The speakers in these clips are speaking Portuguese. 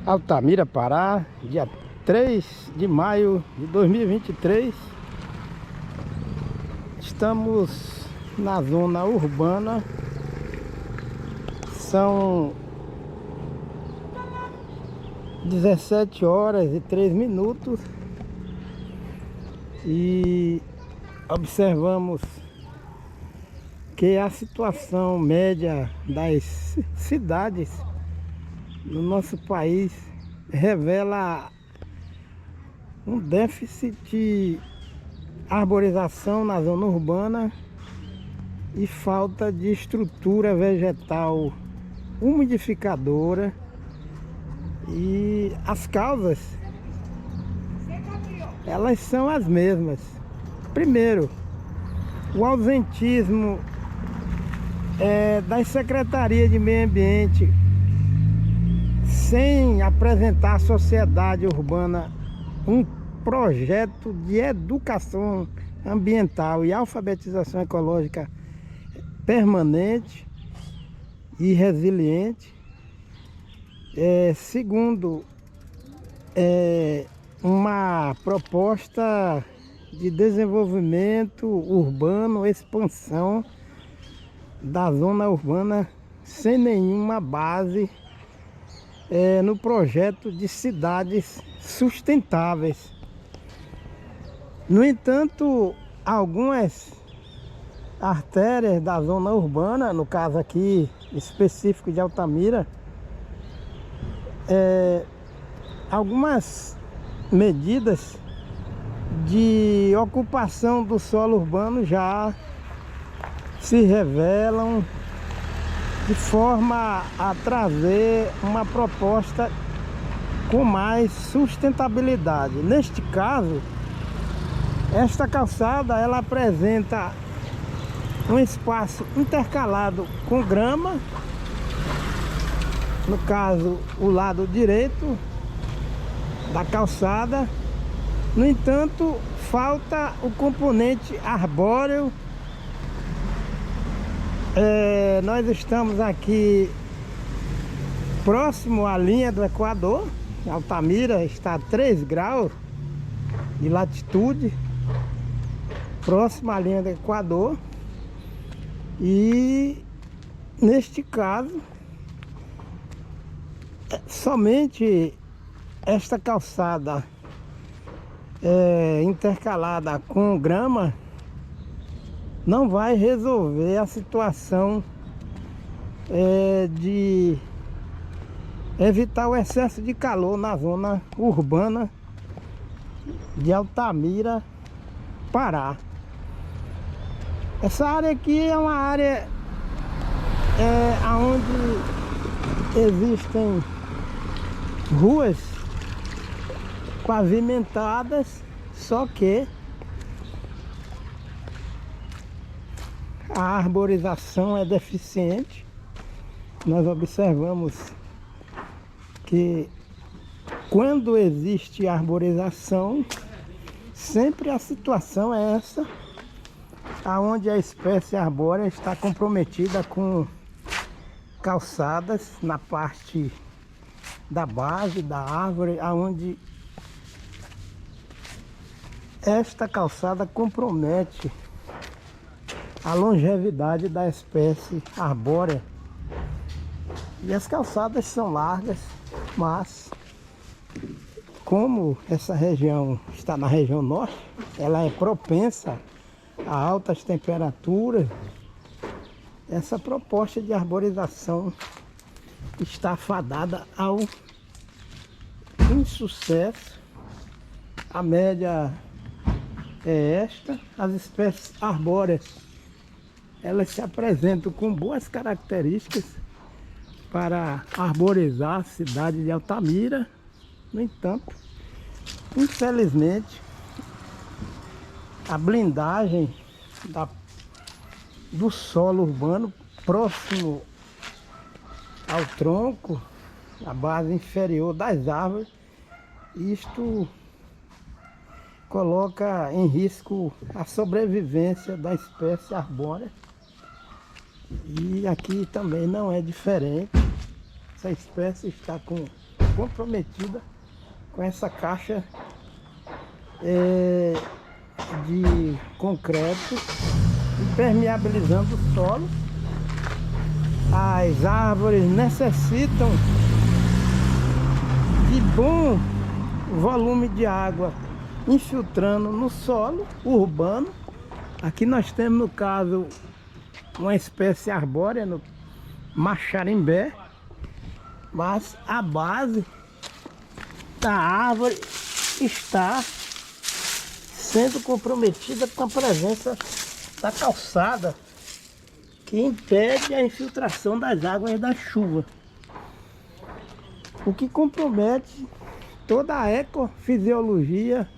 Altamira, Pará, dia 3 de maio de 2023. Estamos na zona urbana. São 17 horas e 3 minutos e observamos que a situação média das cidades no nosso país revela um déficit de arborização na zona urbana e falta de estrutura vegetal umidificadora. E as causas, elas são as mesmas. Primeiro, o ausentismo das secretarias de meio ambiente, sem apresentar à sociedade urbana um projeto de educação ambiental e alfabetização ecológica permanente e resiliente. Segundo, uma proposta de desenvolvimento urbano, expansão da zona urbana sem nenhuma base no projeto de cidades sustentáveis. No entanto, algumas artérias da zona urbana, no caso aqui específico de Altamira, algumas medidas de ocupação do solo urbano já se revelam de forma a trazer uma proposta com mais sustentabilidade. Neste caso, esta calçada ela apresenta um espaço intercalado com grama, no caso o lado direito da calçada. No entanto, falta o componente arbóreo. Nós estamos aqui próximo à linha do Equador. Altamira está a 3 graus de latitude, próximo à linha do Equador. E neste caso, somente esta calçada intercalada com grama não vai resolver a situação de evitar o excesso de calor na zona urbana de Altamira, Pará. Essa área aqui é uma área onde existem ruas pavimentadas, só que a arborização é deficiente. Nós observamos que quando existe arborização, sempre a situação é essa, aonde a espécie arbórea está comprometida com calçadas na parte da base da árvore, aonde esta calçada compromete a longevidade da espécie arbórea. E as calçadas são largas, mas como essa região está na região norte, ela é propensa a altas temperaturas. Essa proposta de arborização está fadada ao insucesso. A média é esta. As espécies arbóreas, elas se apresentam com boas características para arborizar a cidade de Altamira. No entanto, infelizmente, a blindagem do solo urbano próximo ao tronco, a base inferior das árvores, isto coloca em risco a sobrevivência da espécie arbórea. E aqui também não é diferente. Essa espécie está com comprometida com essa caixa de concreto, impermeabilizando o solo. As árvores necessitam de bom volume de água infiltrando no solo urbano. Aqui nós temos, no caso, uma espécie arbórea, no Maxarimbé, mas a base da árvore está sendo comprometida com a presença da calçada, que impede a infiltração das águas da chuva, o que compromete toda a ecofisiologia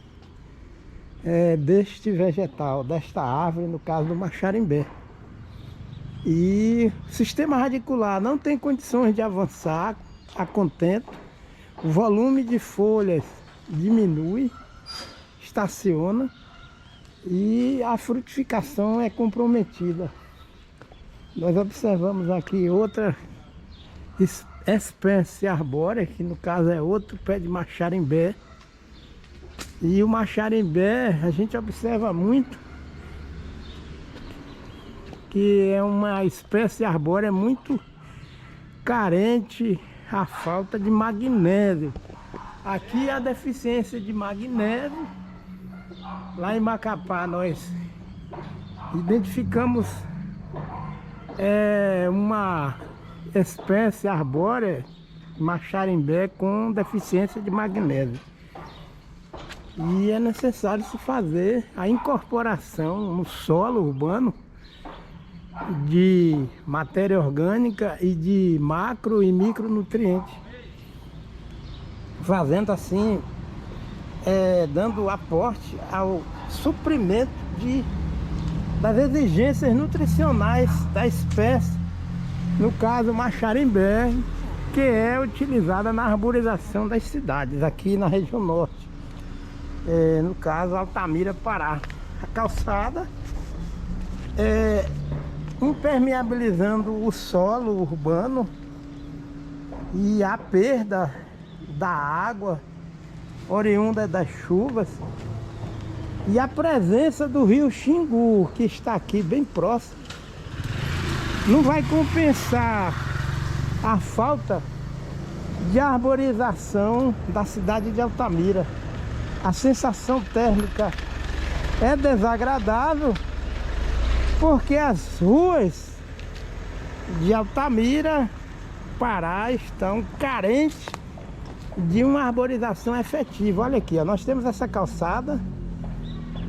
deste vegetal, desta árvore, no caso do Maxarimbé. E o sistema radicular não tem condições de avançar a contento, o volume de folhas diminui, estaciona e a frutificação é comprometida. Nós observamos aqui outra espécie arbórea, que no caso é outro pé de Maxarimbé. E o Maxarimbé a gente observa muito que é uma espécie arbórea muito carente à falta de magnésio. Aqui a deficiência de magnésio. Lá em Macapá nós identificamos uma espécie arbórea, Maxarimbé, com deficiência de magnésio. E é necessário se fazer a incorporação no solo urbano de matéria orgânica e de macro e micronutrientes, fazendo assim, dando aporte ao suprimento das exigências nutricionais da espécie, no caso Maxarimbé, que é utilizada na arborização das cidades aqui na região norte, no caso Altamira, Pará. A calçada impermeabilizando o solo urbano e a perda da água oriunda das chuvas, e a presença do rio Xingu, que está aqui bem próximo, não vai compensar a falta de arborização da cidade de Altamira. A sensação térmica é desagradável, porque as ruas de Altamira, Pará, estão carentes de uma arborização efetiva. Olha aqui, ó, nós temos essa calçada,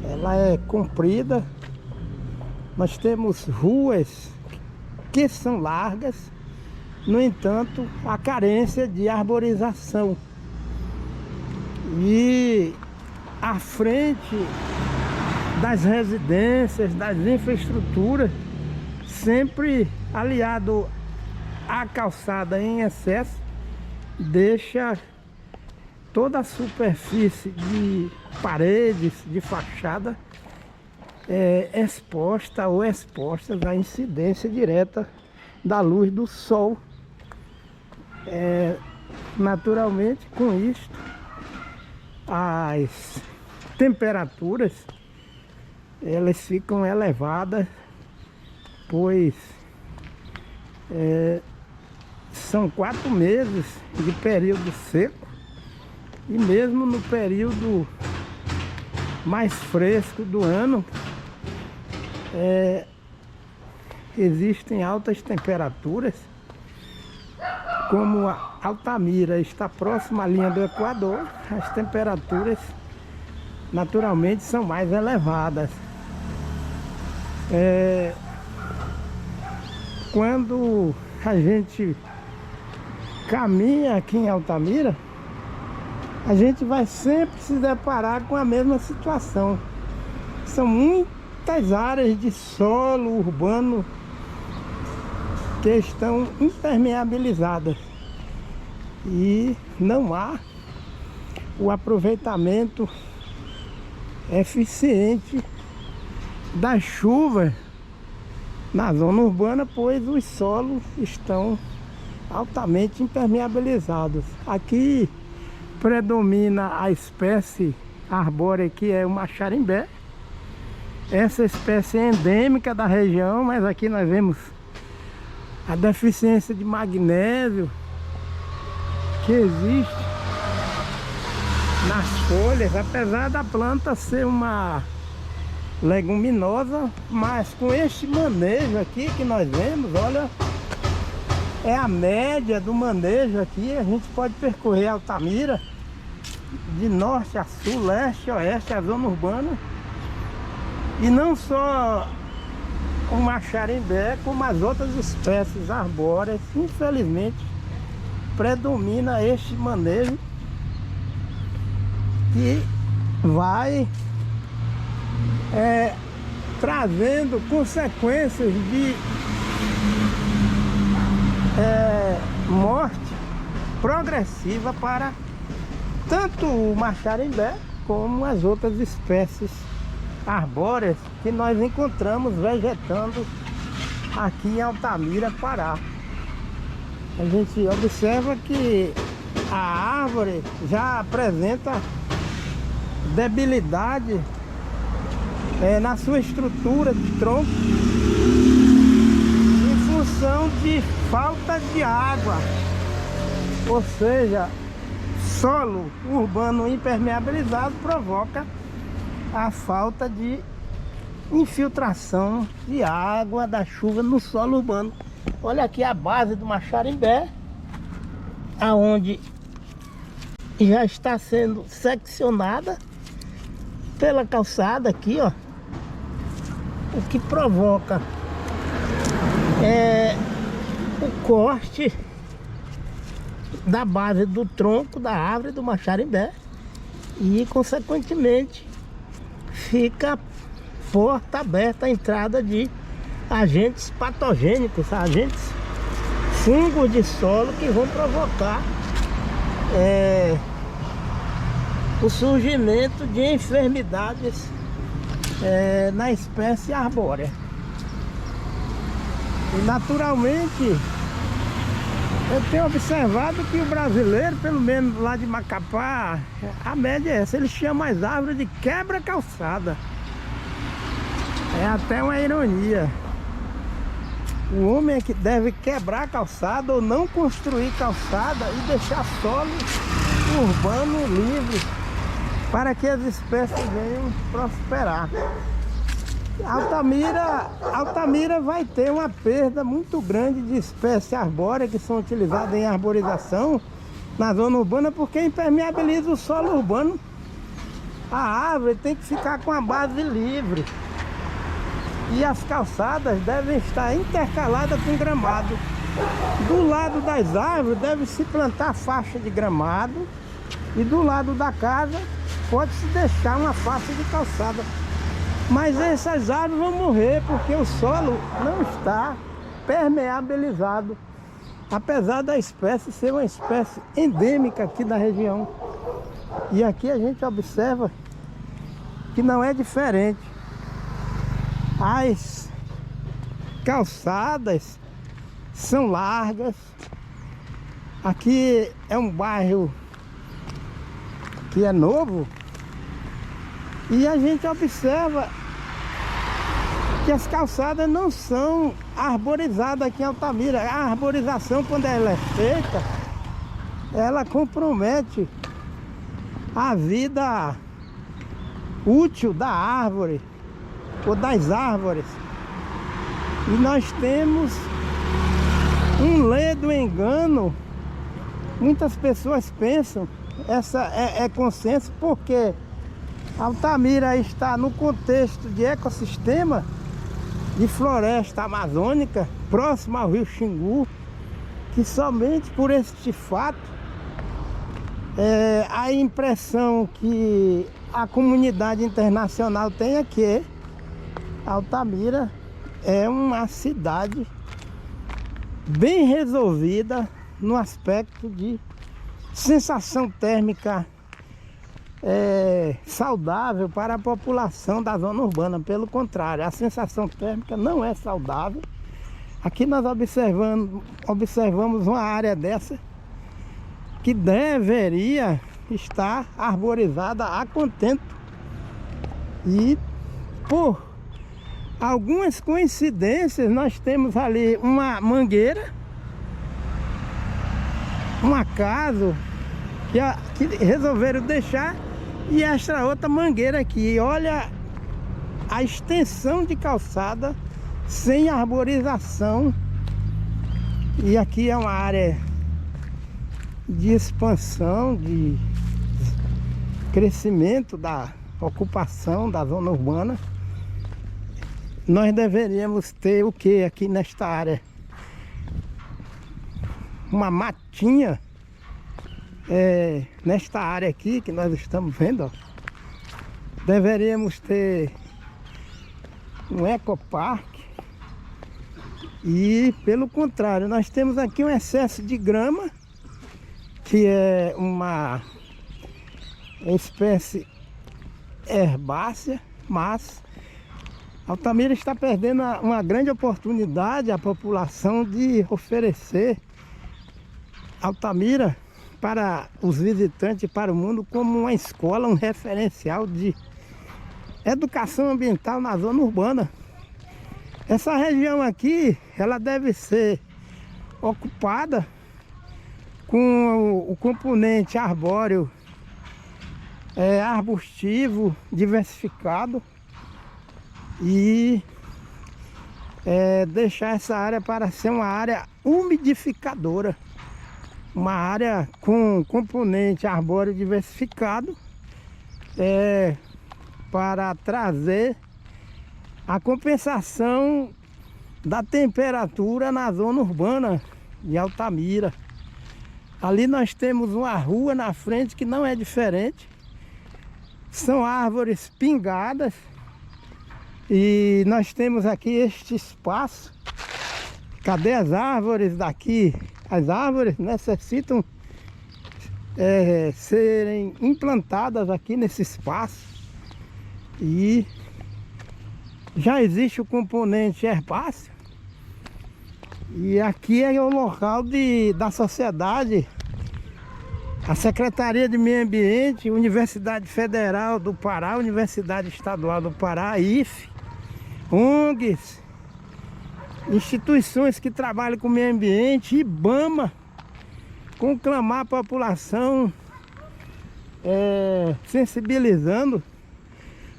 ela é comprida, nós temos ruas que são largas, no entanto, a carência de arborização. E à frente das residências, das infraestruturas, sempre aliado à calçada em excesso, deixa toda a superfície de paredes, de fachada, exposta ou expostas à incidência direta da luz do sol. Naturalmente, com isto, as temperaturas elas ficam elevadas, pois são 4 meses de período seco, e mesmo no período mais fresco do ano existem altas temperaturas. Como a Altamira está próxima à linha do Equador, as temperaturas naturalmente são mais elevadas. Quando a gente caminha aqui em Altamira, a gente vai sempre se deparar com a mesma situação. São muitas áreas de solo urbano que estão impermeabilizadas e não há o aproveitamento eficiente das chuvas na zona urbana, pois os solos estão altamente impermeabilizados. Aqui predomina a espécie arbórea que é o maxarimbé. Essa espécie é endêmica da região, mas aqui nós vemos a deficiência de magnésio que existe nas folhas, apesar da planta ser uma leguminosa, mas com este manejo aqui que nós vemos, olha, é a média do manejo aqui. A gente pode percorrer Altamira de norte a sul, leste a oeste, a zona urbana, e não só o maxarimbé, como as outras espécies arbóreas. Infelizmente predomina este manejo que vai trazendo consequências de morte progressiva para tanto o maxarimbé como as outras espécies arbóreas que nós encontramos vegetando aqui em Altamira, Pará. A gente observa que a árvore já apresenta debilidade na sua estrutura de tronco em função de falta de água, ou seja, solo urbano impermeabilizado provoca a falta de infiltração de água da chuva no solo urbano. Olha aqui a base do maxarimbé, aonde já está sendo seccionada pela calçada aqui, ó, o que provoca o corte da base do tronco da árvore do maxarimbé e consequentemente fica porta aberta a entrada de agentes patogênicos, agentes fungos de solo que vão provocar o surgimento de enfermidades na espécie arbórea. E naturalmente eu tenho observado que o brasileiro, pelo menos lá de Macapá, a média é essa, eles chamam as árvores de quebra-calçada. É até uma ironia. O homem é que deve quebrar a calçada ou não construir calçada e deixar solo urbano livre para que as espécies venham prosperar. Altamira vai ter uma perda muito grande de espécies arbóreas que são utilizadas em arborização na zona urbana, porque impermeabiliza o solo urbano. A árvore tem que ficar com a base livre e as calçadas devem estar intercaladas com gramado. Do lado das árvores deve-se plantar faixa de gramado e do lado da casa pode-se deixar uma faixa de calçada. Mas essas árvores vão morrer porque o solo não está permeabilizado, apesar da espécie ser uma espécie endêmica aqui da região. E aqui a gente observa que não é diferente. As calçadas são largas. Aqui é um bairro que é novo e a gente observa que as calçadas não são arborizadas aqui em Altamira. A arborização, quando ela é feita, ela compromete a vida útil da árvore ou das árvores. E nós temos um ledo engano. Muitas pessoas pensam, essa é consenso, porque Altamira está no contexto de ecossistema de floresta amazônica, próximo ao rio Xingu, que somente por este fato a impressão que a comunidade internacional tem é que Altamira é uma cidade bem resolvida no aspecto de sensação térmica saudável para a população da zona urbana. Pelo contrário, a sensação térmica não é saudável. Aqui nós observamos uma área dessa que deveria estar arborizada a contento. E por algumas coincidências nós temos ali uma mangueira, um acaso que resolveram deixar, e esta outra mangueira aqui. Olha a extensão de calçada sem arborização. E aqui é uma área de expansão, de crescimento da ocupação da zona urbana. Nós deveríamos ter o que aqui nesta área? Uma matinha, nesta área aqui que nós estamos vendo, ó. Deveríamos ter um ecoparque. E pelo contrário, nós temos aqui um excesso de grama, que é uma espécie herbácea, mas Altamira está perdendo uma grande oportunidade à população de oferecer Altamira para os visitantes, para o mundo, como uma escola, um referencial de educação ambiental na zona urbana. Essa região aqui, ela deve ser ocupada com o componente arbóreo, arbustivo, diversificado, e deixar essa área para ser uma área umidificadora, uma área com componente arbóreo diversificado, para trazer a compensação da temperatura na zona urbana de Altamira. Ali nós temos uma rua na frente que não é diferente. São árvores pingadas. E nós temos aqui este espaço. Cadê as árvores daqui? As árvores necessitam serem implantadas aqui nesse espaço. E já existe o componente herbáceo. E aqui é o local da sociedade, a Secretaria de Meio Ambiente, Universidade Federal do Pará, Universidade Estadual do Pará, IFE, ONGs, instituições que trabalham com o meio ambiente, IBAMA, conclamar a população, sensibilizando,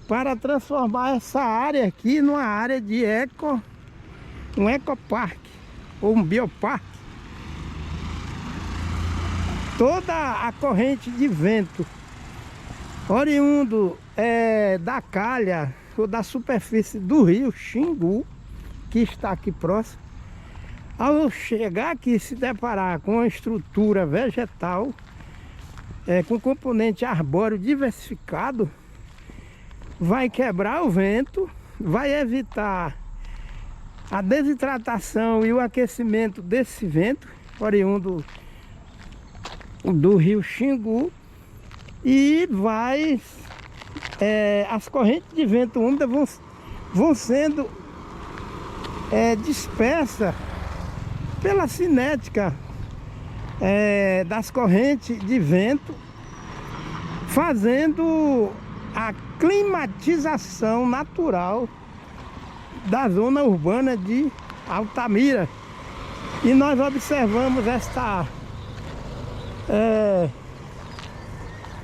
para transformar essa área aqui numa área de um ecoparque ou um bioparque. Toda a corrente de vento oriundo da calha ou da superfície do rio Xingu, que está aqui próximo, ao chegar aqui e se deparar com uma estrutura vegetal, com componente arbóreo diversificado, vai quebrar o vento, vai evitar a desidratação e o aquecimento desse vento oriundo do rio Xingu, e as correntes de vento úmida vão sendo dispersas pela cinética das correntes de vento, fazendo a climatização natural da zona urbana de Altamira. E nós observamos esta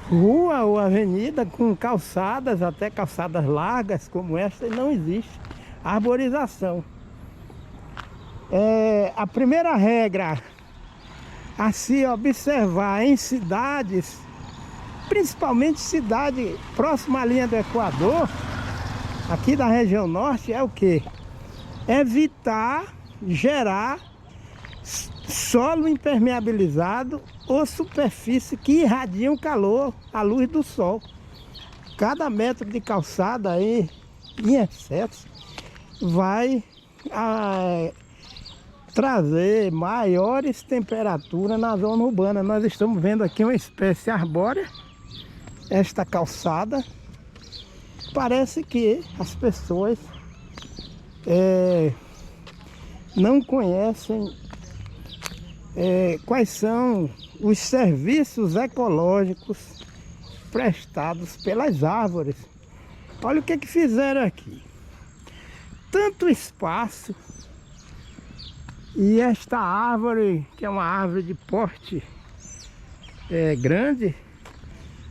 rua ou avenida com calçadas, até calçadas largas como esta, e não existe arborização. A primeira regra a se observar em cidades, principalmente cidade próxima à linha do Equador, aqui da região norte, é o que? Evitar gerar solo impermeabilizado ou superfície que irradiam calor à luz do sol. Cada metro de calçada aí em excesso vai trazer maiores temperaturas na zona urbana. Nós estamos vendo aqui uma espécie arbórea, esta calçada. Parece que as pessoas não conhecem quais são os serviços ecológicos prestados pelas árvores. Olha o que fizeram aqui. Tanto espaço, e esta árvore, que é uma árvore de porte grande,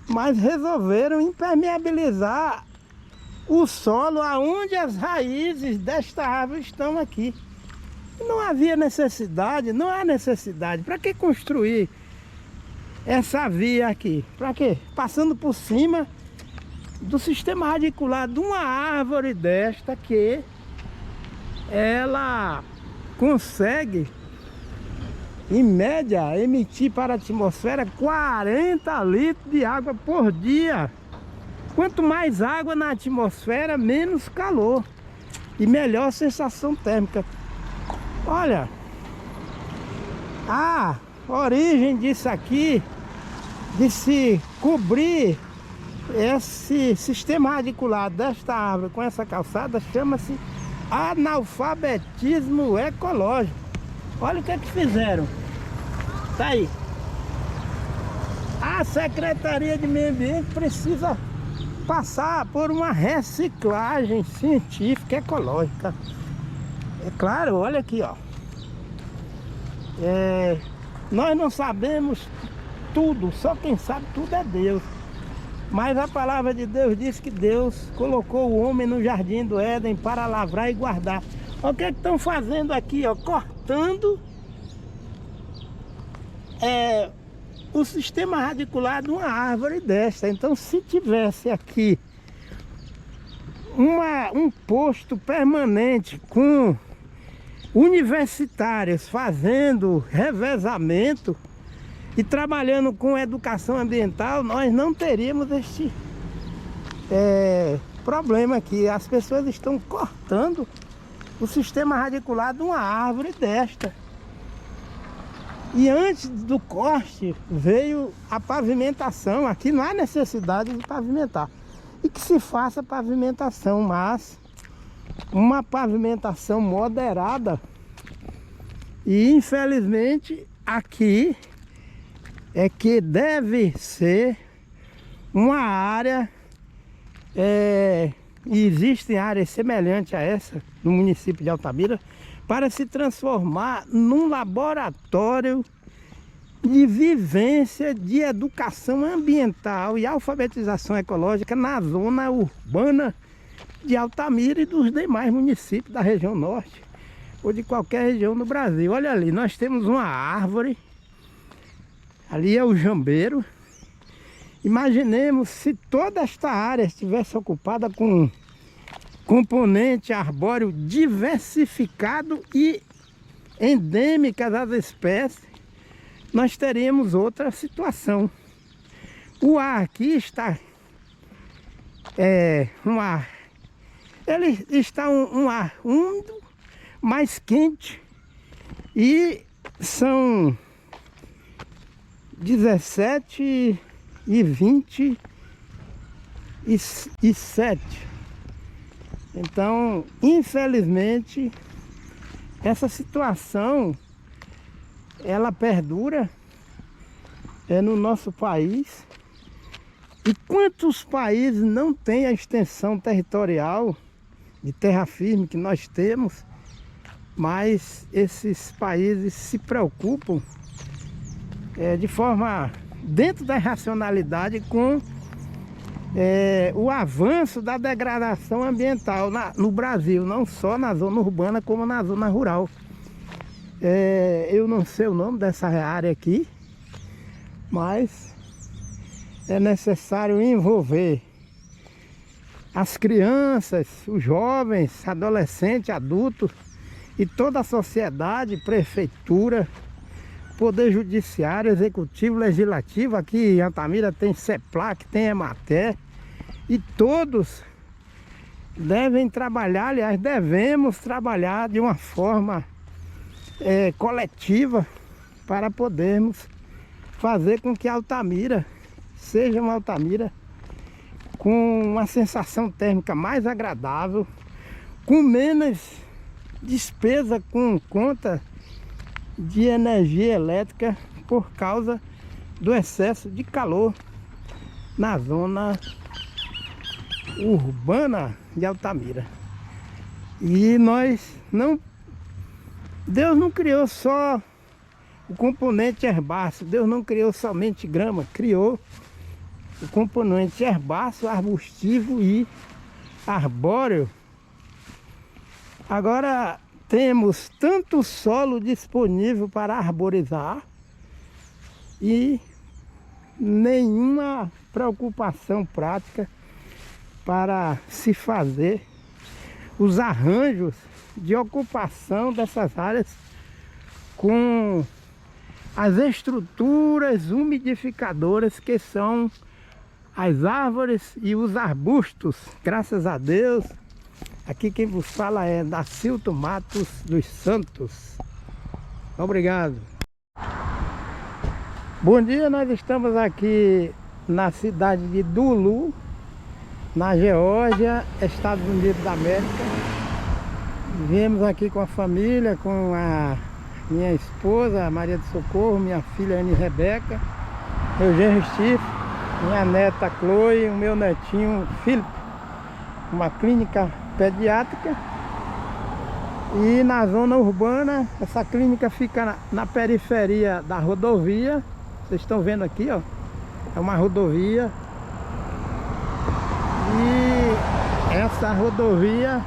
mas resolveram impermeabilizar o solo aonde as raízes desta árvore estão aqui. Não havia necessidade, não há necessidade. Para que construir essa via aqui? Para quê? Passando por cima do sistema radicular de uma árvore desta, que ela consegue, em média, emitir para a atmosfera 40 litros de água por dia. Quanto mais água na atmosfera, menos calor e melhor sensação térmica. Olha, a origem disso aqui, de se cobrir esse sistema radicular desta árvore com essa calçada, chama-se analfabetismo ecológico. Olha o que fizeram. Tá aí. A Secretaria de Meio Ambiente precisa passar por uma reciclagem científica ecológica. É claro, olha aqui, ó. Nós não sabemos tudo, só quem sabe tudo é Deus. Mas a palavra de Deus diz que Deus colocou o homem no jardim do Éden para lavrar e guardar. Olha o que estão fazendo aqui, ó, cortando o sistema radicular de uma árvore desta. Então, se tivesse aqui um posto permanente com universitários fazendo revezamento e trabalhando com educação ambiental, nós não teríamos este problema aqui. As pessoas estão cortando o sistema radicular de uma árvore desta. E antes do corte veio a pavimentação. Aqui não há necessidade de pavimentar. E que se faça pavimentação, mas uma pavimentação moderada. E infelizmente aqui é que deve ser uma área, e existem áreas semelhantes a essa no município de Altamira, para se transformar num laboratório de vivência de educação ambiental e alfabetização ecológica na zona urbana de Altamira e dos demais municípios da região norte ou de qualquer região do Brasil. Olha ali, nós temos uma árvore, ali é o jambeiro. Imaginemos se toda esta área estivesse ocupada com componente arbóreo diversificado e endêmica das espécies, nós teríamos outra situação. O ar aqui está ele está um ar úmido, mais quente, e são 17h27. Então, infelizmente, essa situação ela perdura no nosso país. E quantos países não têm a extensão territorial de terra firme que nós temos, mas esses países se preocupam de forma dentro da racionalidade com o avanço da degradação ambiental no Brasil, não só na zona urbana como na zona rural. Eu não sei o nome dessa área aqui, mas é necessário envolver as crianças, os jovens, adolescentes, adultos e toda a sociedade, prefeitura, poder judiciário, executivo, legislativo. Aqui em Altamira tem CEPLAC, tem EMATER, e todos devem trabalhar, aliás, devemos trabalhar de uma forma coletiva para podermos fazer com que Altamira seja uma Altamira com uma sensação térmica mais agradável, com menos despesa com conta de energia elétrica por causa do excesso de calor na zona urbana de Altamira. E Deus não criou só o componente herbáceo, Deus não criou somente grama, criou o componente herbáceo, arbustivo e arbóreo. Agora temos tanto solo disponível para arborizar e nenhuma preocupação prática para se fazer os arranjos de ocupação dessas áreas com as estruturas umidificadoras que são as árvores e os arbustos. Graças a Deus, aqui quem vos fala é Dacilto Matos dos Santos. Obrigado. Bom dia, nós estamos aqui na cidade de Duluth, na Geórgia, Estados Unidos da América. Viemos aqui com a família, com a minha esposa, Maria de Socorro, minha filha Anne Rebeca, meu genro Steve, minha neta Chloe, o meu netinho Filipe, uma clínica pediátrica. E na zona urbana, essa clínica fica na periferia da rodovia. Vocês estão vendo aqui, ó, é uma rodovia. E essa rodovia,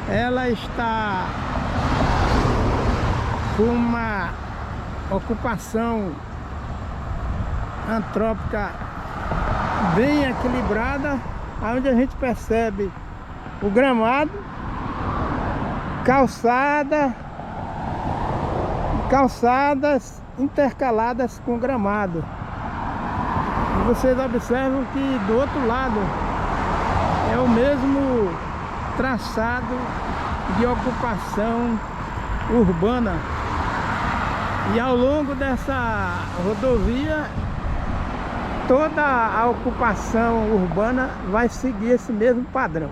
ela está com uma ocupação antrópica bem equilibrada, onde a gente percebe o gramado, calçadas intercaladas com gramado. E vocês observam que do outro lado é o mesmo traçado de ocupação urbana. E ao longo dessa rodovia, toda a ocupação urbana vai seguir esse mesmo padrão.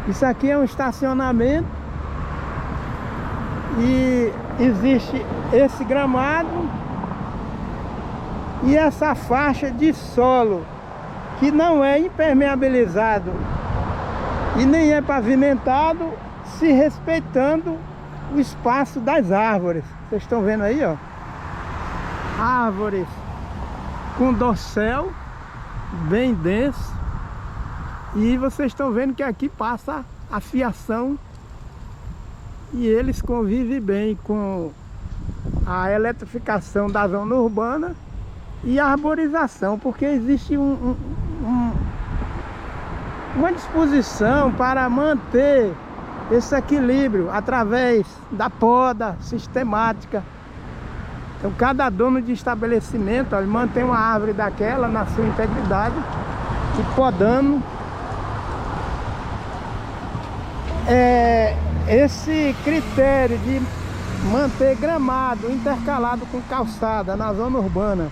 Isso aqui é um estacionamento e existe esse gramado e essa faixa de solo que não é impermeabilizado e nem é pavimentado, se respeitando o espaço das árvores. Vocês estão vendo aí, ó, árvores com dossel bem denso, e vocês estão vendo que aqui passa a fiação e eles convivem bem com a eletrificação da zona urbana e a arborização, porque existe uma disposição para manter esse equilíbrio através da poda sistemática. Então cada dono de estabelecimento, ele mantém uma árvore daquela na sua integridade e podando. Esse critério de manter gramado intercalado com calçada na zona urbana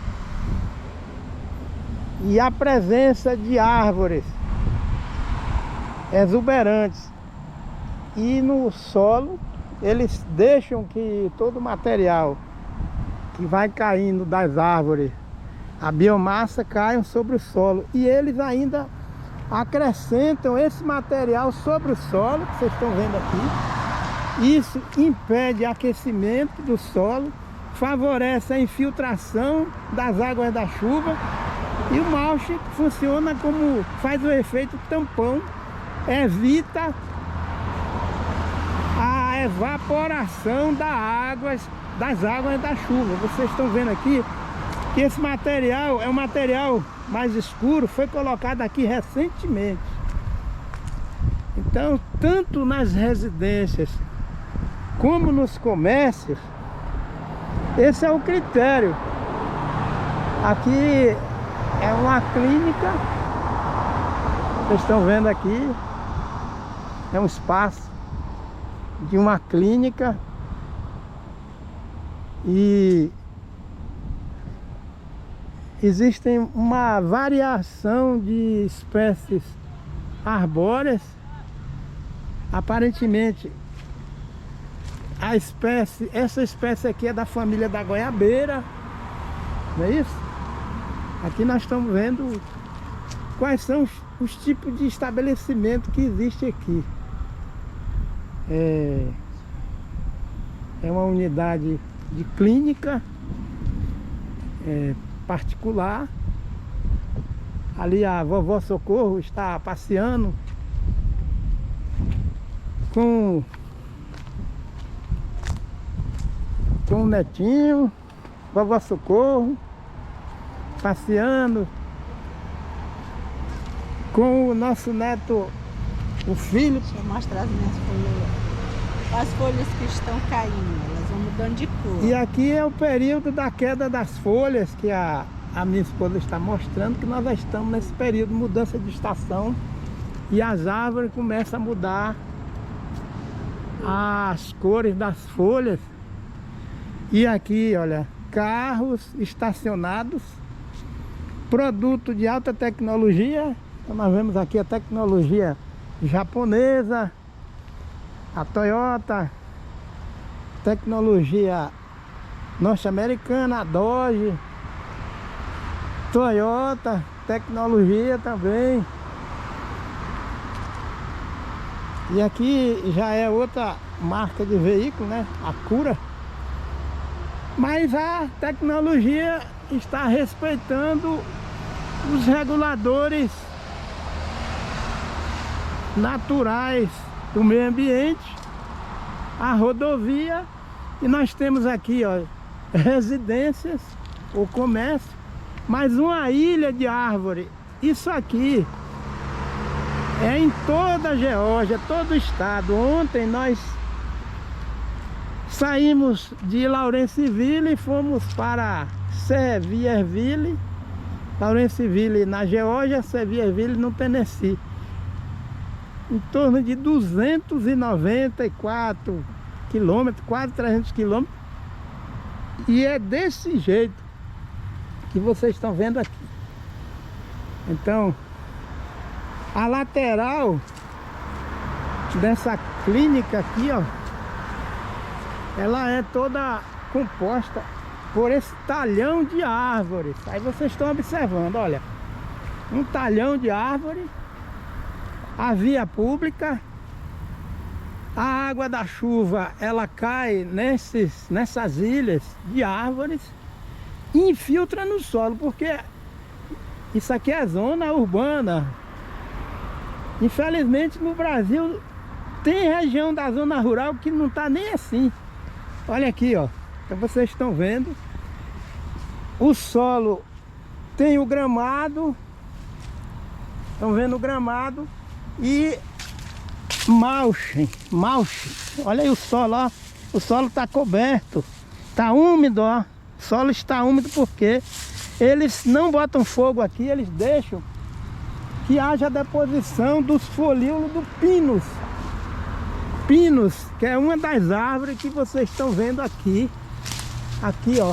e a presença de árvores exuberantes e no solo, eles deixam que todo o material que vai caindo das árvores, a biomassa, caiam sobre o solo, e eles ainda acrescentam esse material sobre o solo, que vocês estão vendo aqui. Isso impede aquecimento do solo, favorece a infiltração das águas da chuva, e o mulch funciona como, faz o efeito tampão, evita a evaporação das águas da chuva. Vocês estão vendo aqui que esse material é um material mais escuro, foi colocado aqui recentemente. Então, tanto nas residências como nos comércios, esse é o critério. Aqui é uma clínica, vocês estão vendo aqui, é um espaço de uma clínica, e existem uma variação de espécies arbóreas Aparentemente, essa espécie aqui é da família da goiabeira, não é isso? Aqui nós estamos vendo quais são os tipos de estabelecimento que existe aqui. É uma unidade de clínica particular. Ali a vovó Socorro está passeando com o netinho. Vovó Socorro passeando com o nosso neto, o filho. Deixa eu mostrar as minhas folhas. As folhas que estão caindo, elas vão mudando de cor. E aqui é o período da queda das folhas, que a minha esposa está mostrando, que nós estamos nesse período de mudança de estação e as árvores começam a mudar as cores das folhas. E aqui, olha, carros estacionados, produto de alta tecnologia. Então nós vemos aqui a tecnologia japonesa, a Toyota, tecnologia norte-americana, a Dodge, Toyota, tecnologia também. E aqui já é outra marca de veículo, né? A Cura. Mas a tecnologia está respeitando os reguladores naturais do meio ambiente, a rodovia. E nós temos aqui, ó, residências, o comércio, mais uma ilha de árvore. Isso aqui é em toda a Geórgia, todo o estado. Ontem nós saímos de Lawrenceville e fomos para Sevierville. Lawrenceville na Geórgia, Sevierville no Tennessee. Em torno de 294 quilômetros, quase 300 quilômetros. E é desse jeito que vocês estão vendo aqui. Então, a lateral dessa clínica aqui, ó, ela é toda composta por esse talhão de árvores. Aí vocês estão observando, olha, um talhão de árvore, a via pública, a água da chuva, ela cai nessas ilhas de árvores e infiltra no solo, porque isso aqui é zona urbana. Infelizmente no Brasil tem região da zona rural que não está nem assim. Olha aqui, ó. Então vocês estão vendo. O solo tem o gramado. Estão vendo o gramado. E mulch. Olha aí o solo, ó. O solo está coberto. Está úmido, ó. O solo está úmido porque eles não botam fogo aqui. Eles deixam que haja a deposição dos folíolos do pinus. Pinus, que é uma das árvores que vocês estão vendo aqui. Aqui, ó.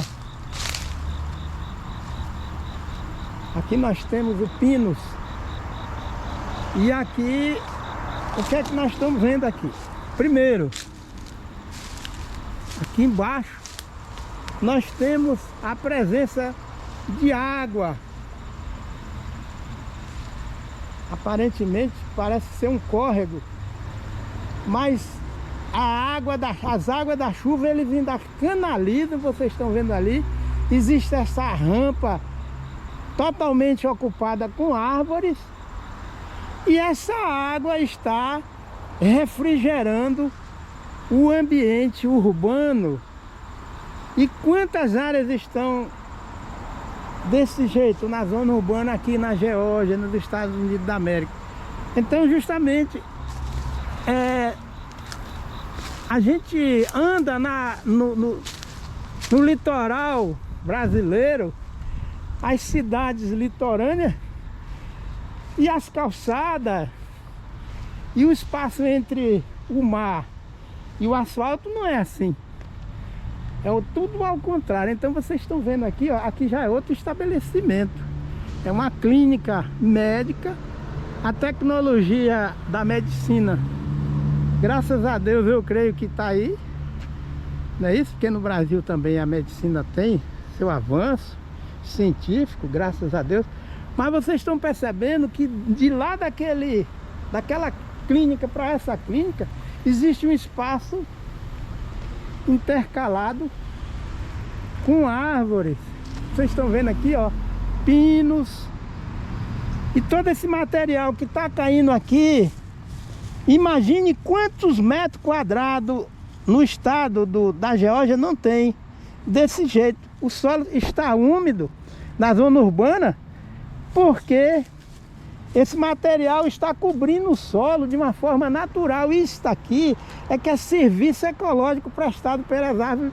Aqui nós temos o pinus. E aqui, o que é que nós estamos vendo aqui? Primeiro, aqui embaixo, nós temos a presença de água. Aparentemente parece ser um córrego, mas as águas da chuva eles ainda canalizam. Vocês estão vendo ali, existe essa rampa totalmente ocupada com árvores, e essa água está refrigerando o ambiente urbano. E quantas áreas estão desse jeito na zona urbana aqui na Geórgia, nos Estados Unidos da América? Então justamente a gente anda no litoral brasileiro, as cidades litorâneas e as calçadas e o espaço entre o mar e o asfalto não é assim. É tudo ao contrário. Então vocês estão vendo aqui, ó, aqui já é outro estabelecimento. É uma clínica médica. A tecnologia da medicina Graças a Deus eu creio que está aí. Não é isso? Porque no Brasil também a medicina tem seu avanço científico, graças a Deus. Mas vocês estão percebendo que de lá daquela clínica para essa clínica, existe um espaço intercalado com árvores. Vocês estão vendo aqui, ó, pinos. E todo esse material que está caindo aqui, imagine quantos metros quadrados no estado da Geórgia não tem desse jeito. O solo está úmido na zona urbana porque esse material está cobrindo o solo de uma forma natural. Isso aqui é que é serviço ecológico prestado pelas árvores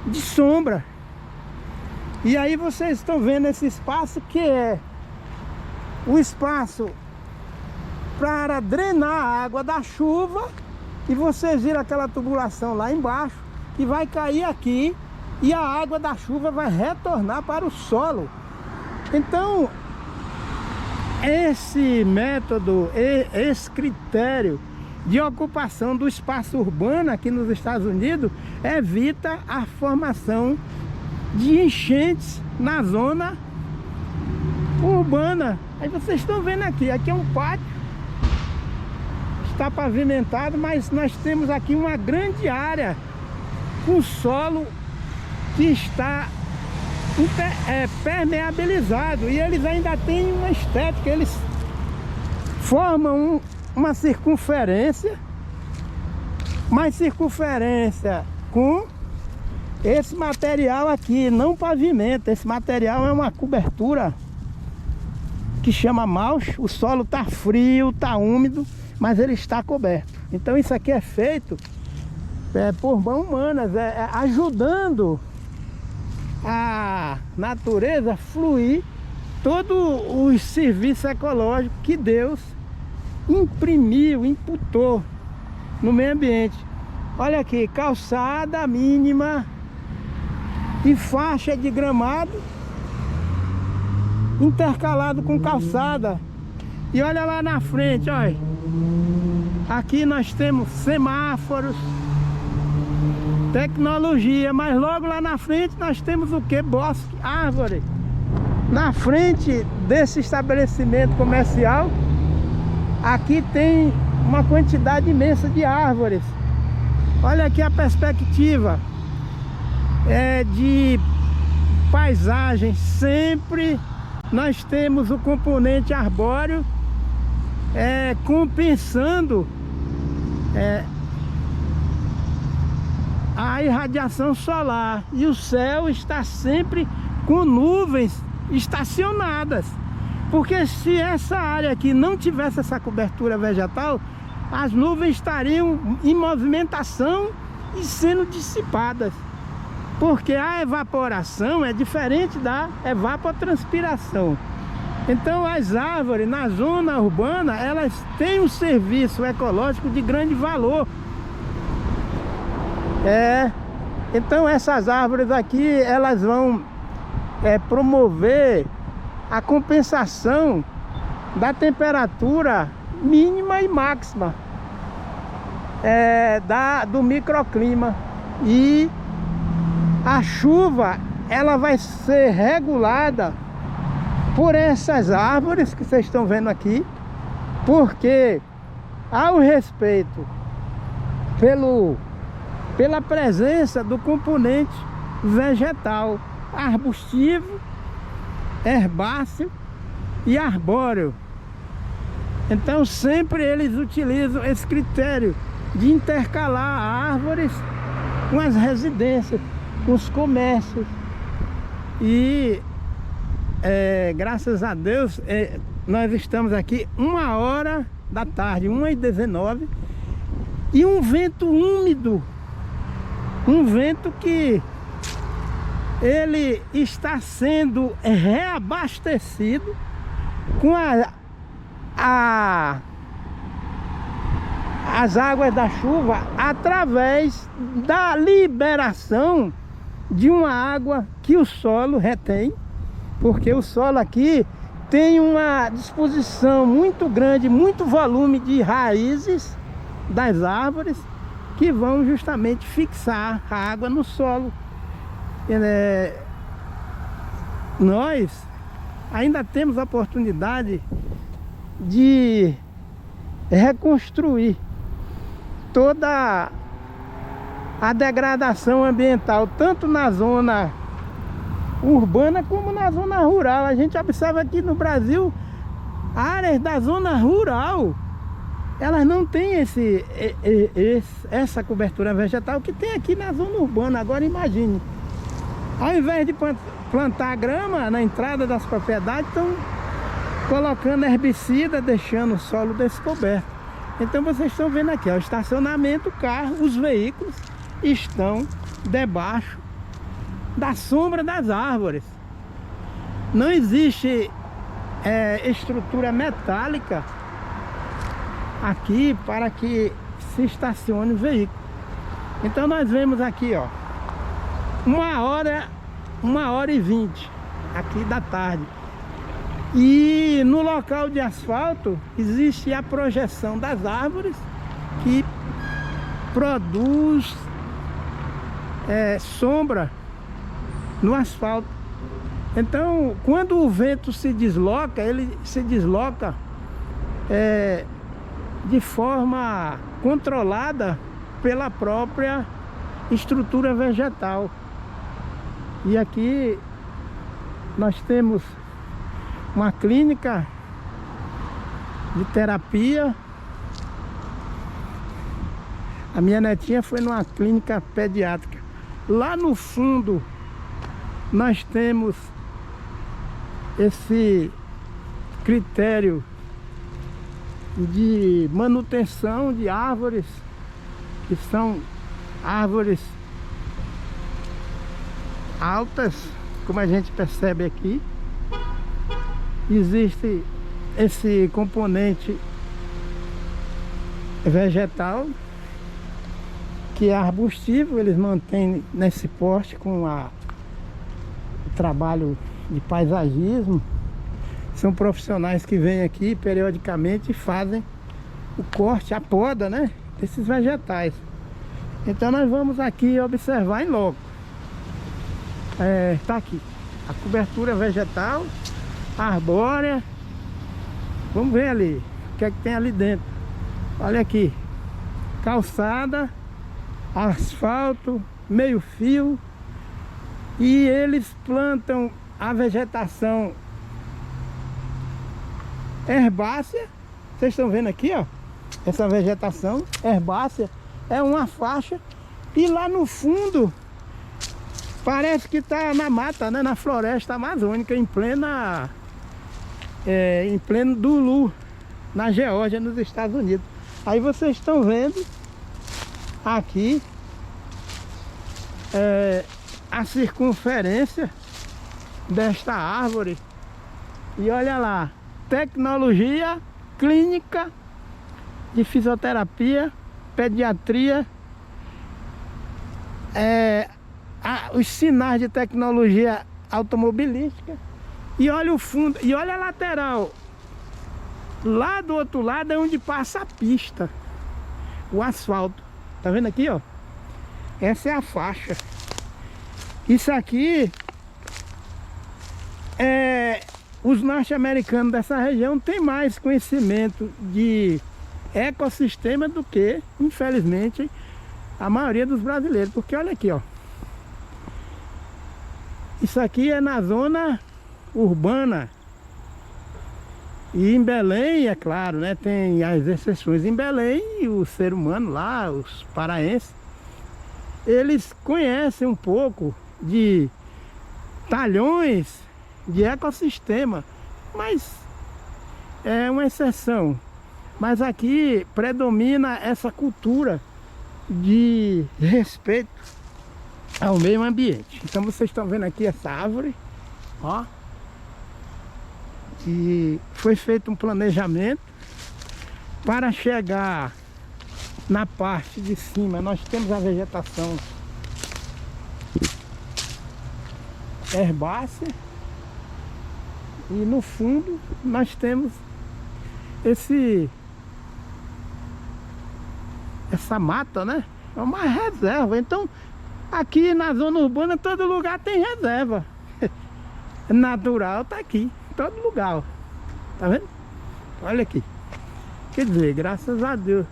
de sombra. E aí vocês estão vendo esse espaço que é o espaço para drenar a água da chuva, e vocês viram aquela tubulação lá embaixo que vai cair aqui e a água da chuva vai retornar para o solo. Então esse método, esse critério de ocupação do espaço urbano aqui nos Estados Unidos evita a formação de enchentes na zona urbana. Aí vocês estão vendo aqui é um pátio, está pavimentado, mas nós temos aqui uma grande área com solo que está permeabilizado, e eles ainda têm uma estética. Eles formam uma circunferência, mais circunferência com esse material aqui, não pavimento. Esse material é uma cobertura que chama mulch. O solo está frio, está úmido, mas ele está coberto. Então isso aqui é feito por mãos humanas, ajudando a natureza a fluir todo o serviço ecológico que Deus imprimiu, imputou no meio ambiente. Olha aqui, calçada mínima e faixa de gramado intercalado com calçada. E olha lá na frente, olha. Aqui nós temos semáforos, tecnologia, mas logo lá na frente nós temos o que? Bosque, árvore. Na frente desse estabelecimento comercial, aqui tem uma quantidade imensa de árvores. Olha aqui a perspectiva de paisagem. Sempre nós temos o componente arbóreo compensando a irradiação solar, e o céu está sempre com nuvens estacionadas, porque se essa área aqui não tivesse essa cobertura vegetal, as nuvens estariam em movimentação e sendo dissipadas, porque a evaporação é diferente da evapotranspiração. Então as árvores na zona urbana, elas têm um serviço ecológico de grande valor. Então essas árvores aqui, elas vão promover a compensação da temperatura mínima e máxima do microclima. E a chuva, ela vai ser regulada por essas árvores que vocês estão vendo aqui, porque há o respeito pela presença do componente vegetal, arbustivo, herbáceo e arbóreo. Então sempre eles utilizam esse critério de intercalar árvores com as residências, com os comércios. E graças a Deus nós estamos aqui 1h da tarde, 1h19, e um vento úmido, um vento que ele está sendo reabastecido com as águas da chuva, através da liberação de uma água que o solo retém, porque o solo aqui tem uma disposição muito grande, muito volume de raízes das árvores que vão justamente fixar a água no solo. Nós ainda temos a oportunidade de reconstruir toda a degradação ambiental, tanto na zona urbana como na zona rural. A gente observa aqui no Brasil, áreas da zona rural, elas não têm essa cobertura vegetal que tem aqui na zona urbana. Agora imagine, ao invés de plantar grama na entrada das propriedades, estão colocando herbicida, deixando o solo descoberto. Então vocês estão vendo aqui, ó, o estacionamento, o carro, os veículos estão debaixo da sombra das árvores. Não existe estrutura metálica aqui para que se estacione o veículo. Então nós vemos aqui, ó, 1h20 aqui da tarde. E no local de asfalto existe a projeção das árvores que produz sombra no asfalto. Então, quando o vento se desloca, ele se desloca de forma controlada pela própria estrutura vegetal. E aqui nós temos uma clínica de terapia. A minha netinha foi numa clínica pediátrica. Lá no fundo nós temos esse critério de manutenção de árvores, que são árvores altas, como a gente percebe aqui. Existe esse componente vegetal que é arbustivo, eles mantêm nesse porte com o trabalho de paisagismo. São profissionais que vêm aqui periodicamente e fazem o corte, a poda, né, desses vegetais. Então nós vamos aqui observar em loco. Tá aqui a cobertura vegetal arbórea. Vamos ver ali o que é que tem ali dentro. Olha aqui, calçada, asfalto, meio fio. E eles plantam a vegetação herbácea. Vocês estão vendo aqui, ó, essa vegetação herbácea é uma faixa. E lá no fundo parece que está na mata, né, na floresta amazônica, em pleno Dulu, na Geórgia, nos Estados Unidos. Aí vocês estão vendo aqui a circunferência desta árvore. E olha lá, tecnologia clínica de fisioterapia, pediatria, os sinais de tecnologia automobilística. E olha o fundo, e olha a lateral. Lá do outro lado é onde passa a pista, o asfalto. Tá vendo aqui, ó? Essa é a faixa. Isso aqui os norte-americanos dessa região têm mais conhecimento de ecossistema do que, infelizmente, a maioria dos brasileiros. Porque olha aqui, ó, isso aqui é na zona urbana. E em Belém, é claro, né, tem as exceções. Em Belém, o ser humano lá, os paraenses, eles conhecem um pouco de talhões de ecossistema, mas é uma exceção. Mas aqui predomina essa cultura de respeito ao meio ambiente. Então vocês estão vendo aqui essa árvore, ó, e foi feito um planejamento para chegar na parte de cima. Nós temos a vegetação herbácea e no fundo nós temos essa mata, né? É uma reserva. Então, aqui na zona urbana, todo lugar tem reserva. Natural tá aqui, em todo lugar, ó. Tá vendo? Olha aqui. Quer dizer, graças a Deus.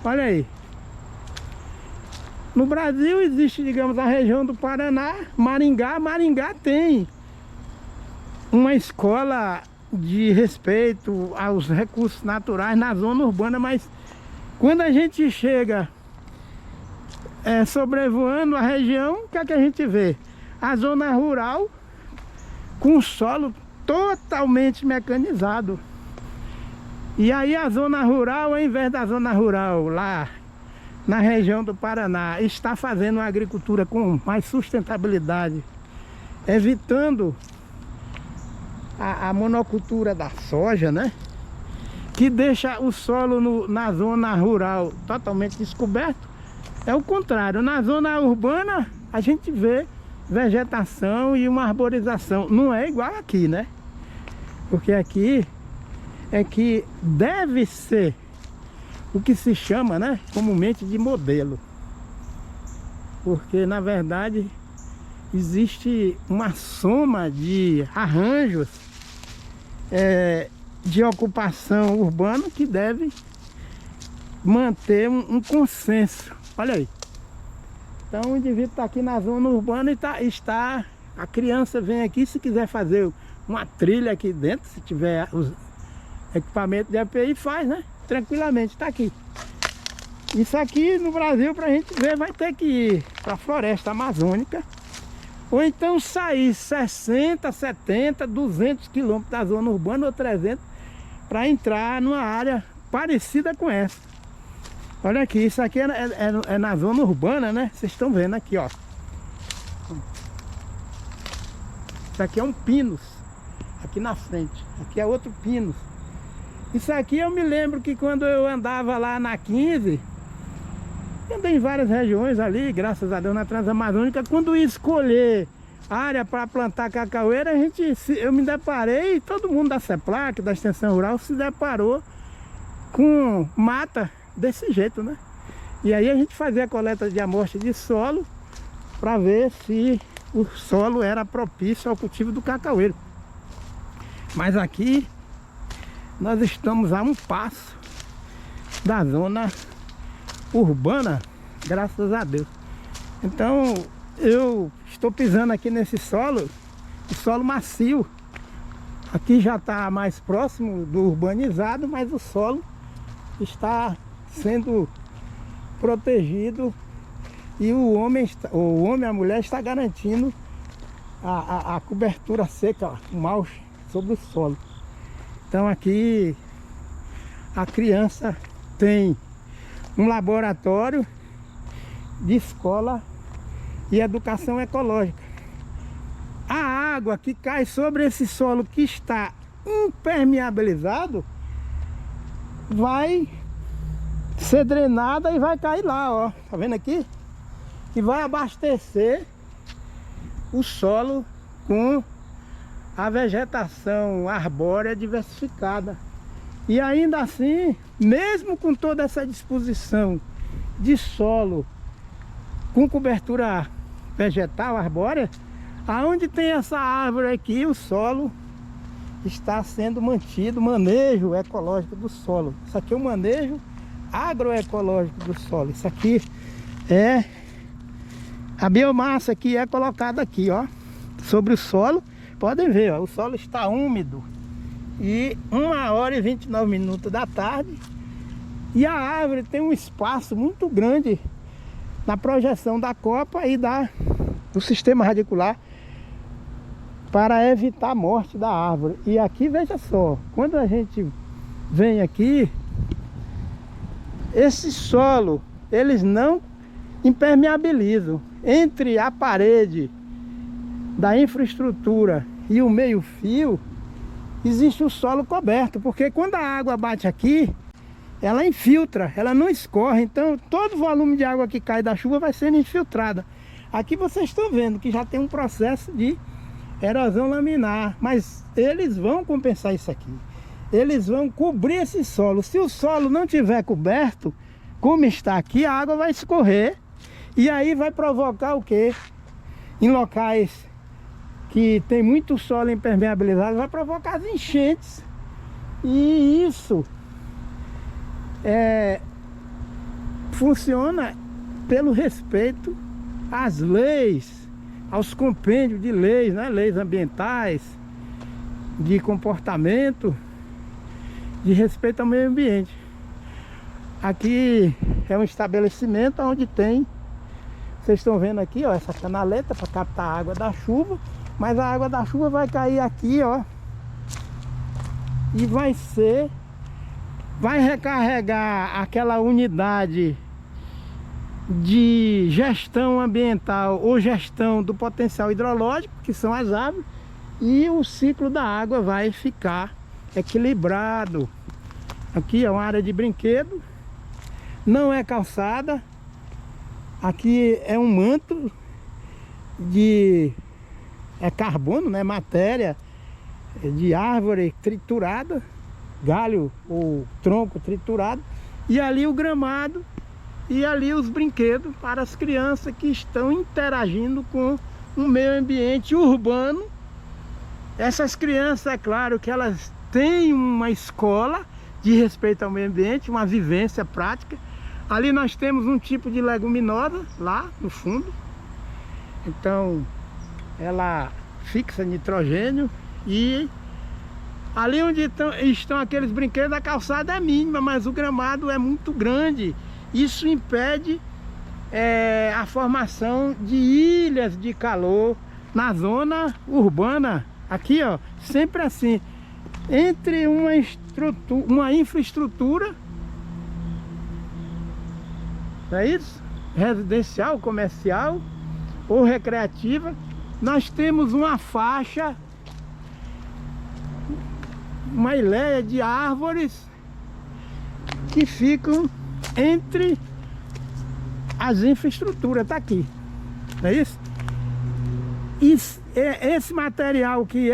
Olha aí. No Brasil existe, digamos, a região do Paraná, Maringá. Maringá tem uma escola de respeito aos recursos naturais na zona urbana, mas quando a gente chega sobrevoando a região, o que é que a gente vê? A zona rural com solo totalmente mecanizado. E aí a zona rural, ao invés da zona rural lá na região do Paraná, está fazendo uma agricultura com mais sustentabilidade, evitando a monocultura da soja, né? Que deixa o solo na zona rural totalmente descoberto. É o contrário, na zona urbana a gente vê vegetação e uma arborização. Não é igual aqui, né? Porque aqui é que deve ser o que se chama, né, comumente de modelo. Porque na verdade existe uma soma de arranjos de ocupação urbana que deve manter um consenso. Olha aí. Então o indivíduo está aqui na zona urbana e a criança vem aqui, se quiser fazer uma trilha aqui dentro, se tiver os equipamentos de EPI, faz, né? Tranquilamente, está aqui. Isso aqui no Brasil, para a gente ver, vai ter que ir para a floresta amazônica, ou então sair 60, 70, 200 quilômetros da zona urbana ou 300 para entrar numa área parecida com essa. Olha aqui, isso aqui é na zona urbana, né? Vocês estão vendo aqui, ó. Isso aqui é um pinus, aqui na frente. Aqui é outro pinus. Isso aqui eu me lembro que quando eu andava lá na 15, andei em várias regiões ali, graças a Deus, na Transamazônica. Quando ia escolher área para plantar cacaueira, eu me deparei, todo mundo da CEPLAC, da Extensão Rural, se deparou com mata desse jeito, né? E aí a gente fazia a coleta de amostra de solo para ver se o solo era propício ao cultivo do cacaueiro. Mas aqui nós estamos a um passo da zona urbana, graças a Deus. Então eu estou pisando aqui nesse solo, solo macio. Aqui já está mais próximo do urbanizado, mas o solo está sendo protegido e o homem, a mulher está garantindo a cobertura seca, o mulch sobre o solo. Então aqui a criança tem um laboratório de escola e educação ecológica. A água que cai sobre esse solo que está impermeabilizado vai ser drenada e vai cair lá, ó. Tá vendo aqui? Que vai abastecer o solo com a vegetação arbórea diversificada. E ainda assim, mesmo com toda essa disposição de solo com cobertura vegetal arbórea, aonde tem essa árvore aqui, o solo está sendo mantido, manejo ecológico do solo. Isso aqui é um manejo agroecológico do solo. Isso aqui é a biomassa que é colocada aqui, ó, sobre o solo. Podem ver, ó, o solo está úmido e 1h29 da tarde, e a árvore tem um espaço muito grande na projeção da copa e do sistema radicular para evitar a morte da árvore. E aqui, veja só, quando a gente vem aqui, esse solo, eles não impermeabilizam. Entre a parede da infraestrutura e o meio-fio, existe o solo coberto, porque quando a água bate aqui, ela infiltra, ela não escorre. Então todo o volume de água que cai da chuva vai sendo infiltrada. Aqui vocês estão vendo que já tem um processo de erosão laminar, mas eles vão compensar isso aqui. Eles vão cobrir esse solo. Se o solo não tiver coberto, como está aqui, a água vai escorrer e aí vai provocar o quê? Em locais que tem muito solo impermeabilizado, vai provocar as enchentes. E isso funciona pelo respeito às leis, aos compêndios de leis, né? Leis ambientais, de comportamento, de respeito ao meio ambiente. Aqui é um estabelecimento onde tem, vocês estão vendo aqui, ó, essa canaleta para captar a água da chuva, mas a água da chuva vai cair aqui, ó, e vai recarregar aquela unidade de gestão ambiental ou gestão do potencial hidrológico, que são as árvores, e o ciclo da água vai ficar equilibrado. Aqui é uma área de brinquedo, não é calçada, aqui é um manto de carbono, né, matéria de árvore triturada, galho ou tronco triturado, e ali o gramado e ali os brinquedos para as crianças que estão interagindo com o meio ambiente urbano. Essas crianças, é claro que elas têm uma escola de respeito ao meio ambiente, uma vivência prática. Ali nós temos um tipo de leguminosa lá no fundo, então ela fixa nitrogênio. E ali onde estão aqueles brinquedos, a calçada é mínima, mas o gramado é muito grande. Isso impede a formação de ilhas de calor na zona urbana. Aqui, ó, sempre assim, entre uma infraestrutura, não é isso? Residencial, comercial ou recreativa, nós temos uma faixa, uma ilha de árvores que ficam entre as infraestruturas. Tá aqui, não é isso? Esse material que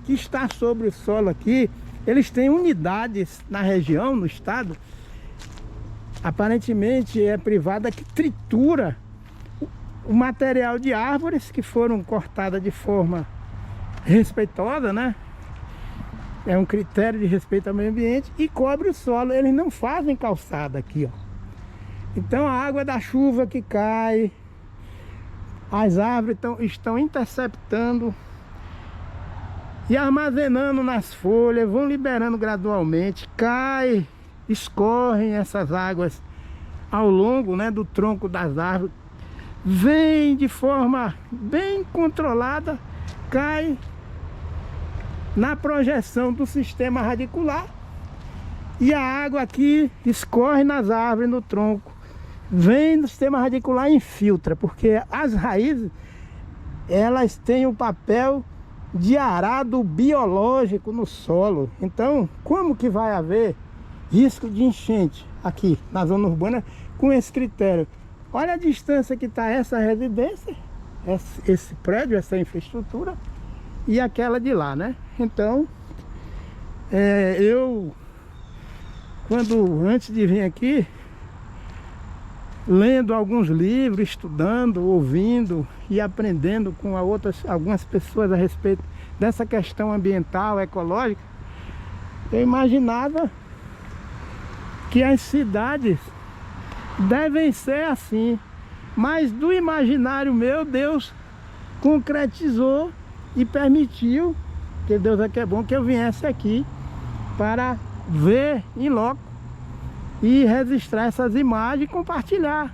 está sobre o solo aqui, eles têm unidades na região, no estado, aparentemente é privada, que tritura o material de árvores que foram cortadas de forma respeitosa, né? É um critério de respeito ao meio ambiente, e cobre o solo. Eles não fazem calçada aqui, ó. Então a água da chuva que cai, as árvores estão interceptando e armazenando nas folhas, vão liberando gradualmente, cai, escorrem essas águas ao longo, né, do tronco das árvores, vem de forma bem controlada, cai na projeção do sistema radicular, e a água aqui escorre nas árvores, no tronco, vem do sistema radicular e infiltra, porque as raízes, elas têm o papel de arado biológico no solo. Então, como que vai haver risco de enchente aqui na zona urbana com esse critério? Olha a distância que está essa residência, esse prédio, essa infraestrutura, e aquela de lá, né? Então, antes de vir aqui, lendo alguns livros, estudando, ouvindo e aprendendo com algumas pessoas a respeito dessa questão ambiental, ecológica, eu imaginava que as cidades devem ser assim, mas do imaginário meu, Deus concretizou e permitiu, que Deus é que é bom, que eu viesse aqui para ver em loco e registrar essas imagens e compartilhar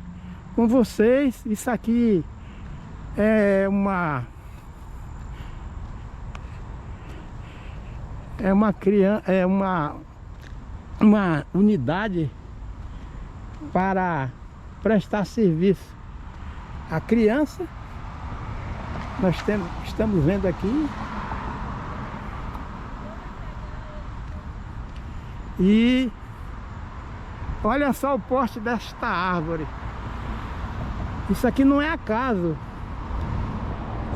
com vocês. Isso aqui é uma unidade para prestar serviço à criança. Nós estamos vendo aqui, e olha só o porte desta árvore. Isso aqui não é acaso.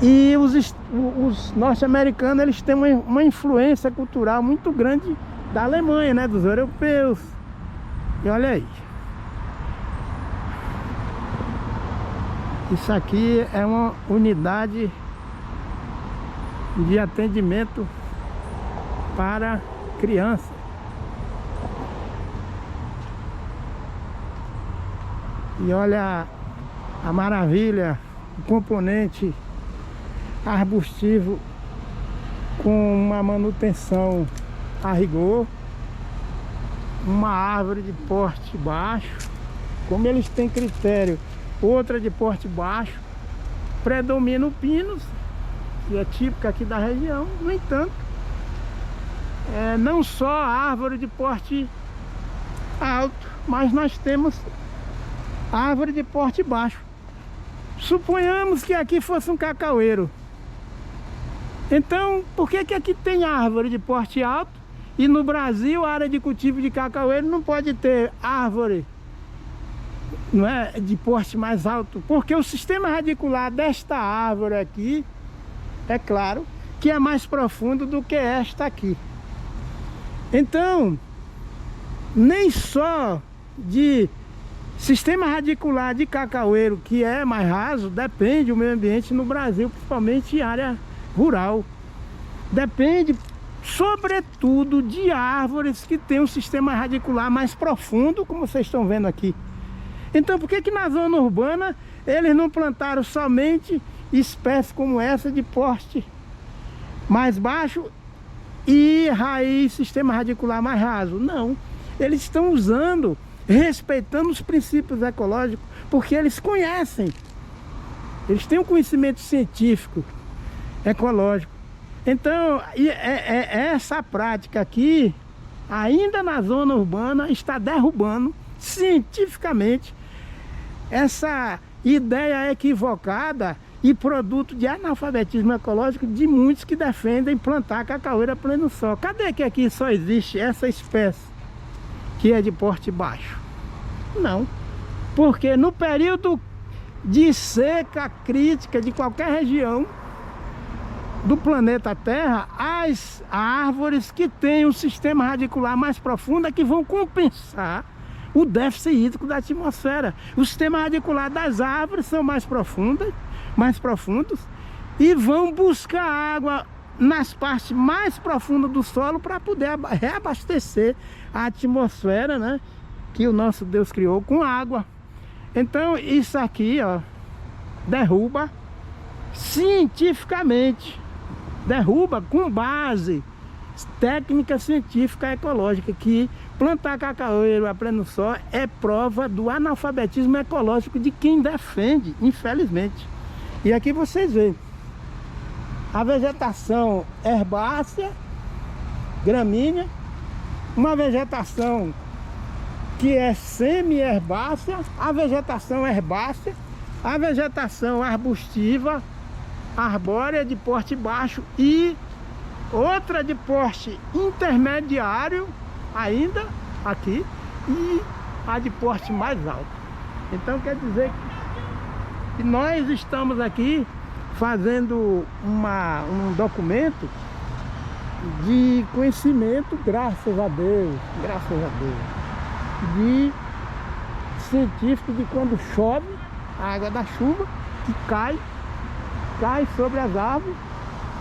E os norte-americanos, eles têm uma influência cultural muito grande da Alemanha, né? Dos europeus. E olha aí. Isso aqui é uma unidade de atendimento para criança. E olha a maravilha, o componente arbustivo com uma manutenção a rigor, uma árvore de porte baixo, como eles têm critério, outra de porte baixo, predomina o pinus, que é típica aqui da região. No entanto, não só a árvore de porte alto, mas nós temos árvore de porte baixo. Suponhamos que aqui fosse um cacaueiro. Então, por que que aqui tem árvore de porte alto e no Brasil a área de cultivo de cacaueiro não pode ter árvore, não é, de porte mais alto? Porque o sistema radicular desta árvore aqui, é claro, que é mais profundo do que esta aqui. Então, nem só de sistema radicular de cacaueiro, que é mais raso, depende o meio ambiente no Brasil, principalmente em área rural. Depende, sobretudo, de árvores que têm um sistema radicular mais profundo, como vocês estão vendo aqui. Então, por que que na zona urbana eles não plantaram somente espécies como essa de porte mais baixo e raiz, sistema radicular mais raso? Não, eles estão usando, respeitando os princípios ecológicos, porque eles conhecem, eles têm um conhecimento científico, ecológico. Então, essa prática aqui, ainda na zona urbana, está derrubando cientificamente essa ideia equivocada e produto de analfabetismo ecológico de muitos que defendem plantar cacaueira a pleno sol. Cadê que aqui só existe essa espécie que é de porte baixo? Não, porque no período de seca crítica de qualquer região do planeta Terra, as árvores que têm um sistema radicular mais profundo é que vão compensar o déficit hídrico da atmosfera. O sistema radicular das árvores são mais profundos e vão buscar água nas partes mais profundas do solo para poder reabastecer a atmosfera, né, que o nosso Deus criou com água. Então isso aqui, ó, derruba cientificamente, derruba com base técnica científica ecológica, que plantar cacaueiro a pleno sol é prova do analfabetismo ecológico de quem defende, infelizmente. E aqui vocês veem a vegetação herbácea, gramínea, uma vegetação que é semi-herbácea, a vegetação herbácea, a vegetação arbustiva, arbórea de porte baixo e outra de porte intermediário ainda aqui, e a de porte mais alto. Então quer dizer que nós estamos aqui fazendo um documento de conhecimento, graças a Deus, de científico, de quando chove, a água da chuva que cai sobre as árvores,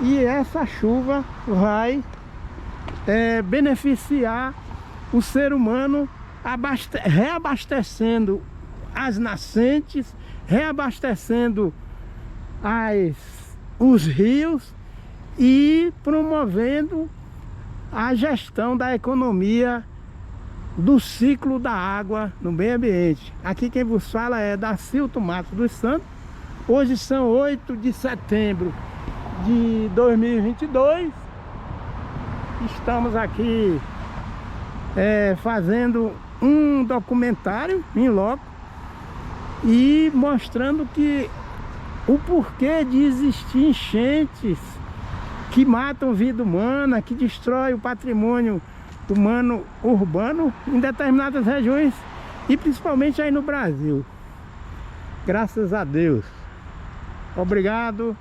e essa chuva vai beneficiar o ser humano, reabastecendo as nascentes, reabastecendo os rios e promovendo a gestão da economia do ciclo da água no meio ambiente. Aqui quem vos fala é Dacilto Matos dos Santos. Hoje são 8 de setembro de 2022. Estamos aqui fazendo um documentário em loco e mostrando que o porquê de existir enchentes que matam vida humana, que destrói o patrimônio humano urbano em determinadas regiões e principalmente aí no Brasil. Graças a Deus. Obrigado.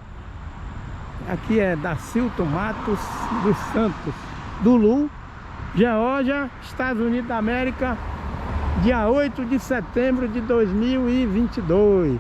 Aqui é Dacilto Matos dos Santos, do Lu, Geórgia, Estados Unidos da América, dia 8 de setembro de 2022.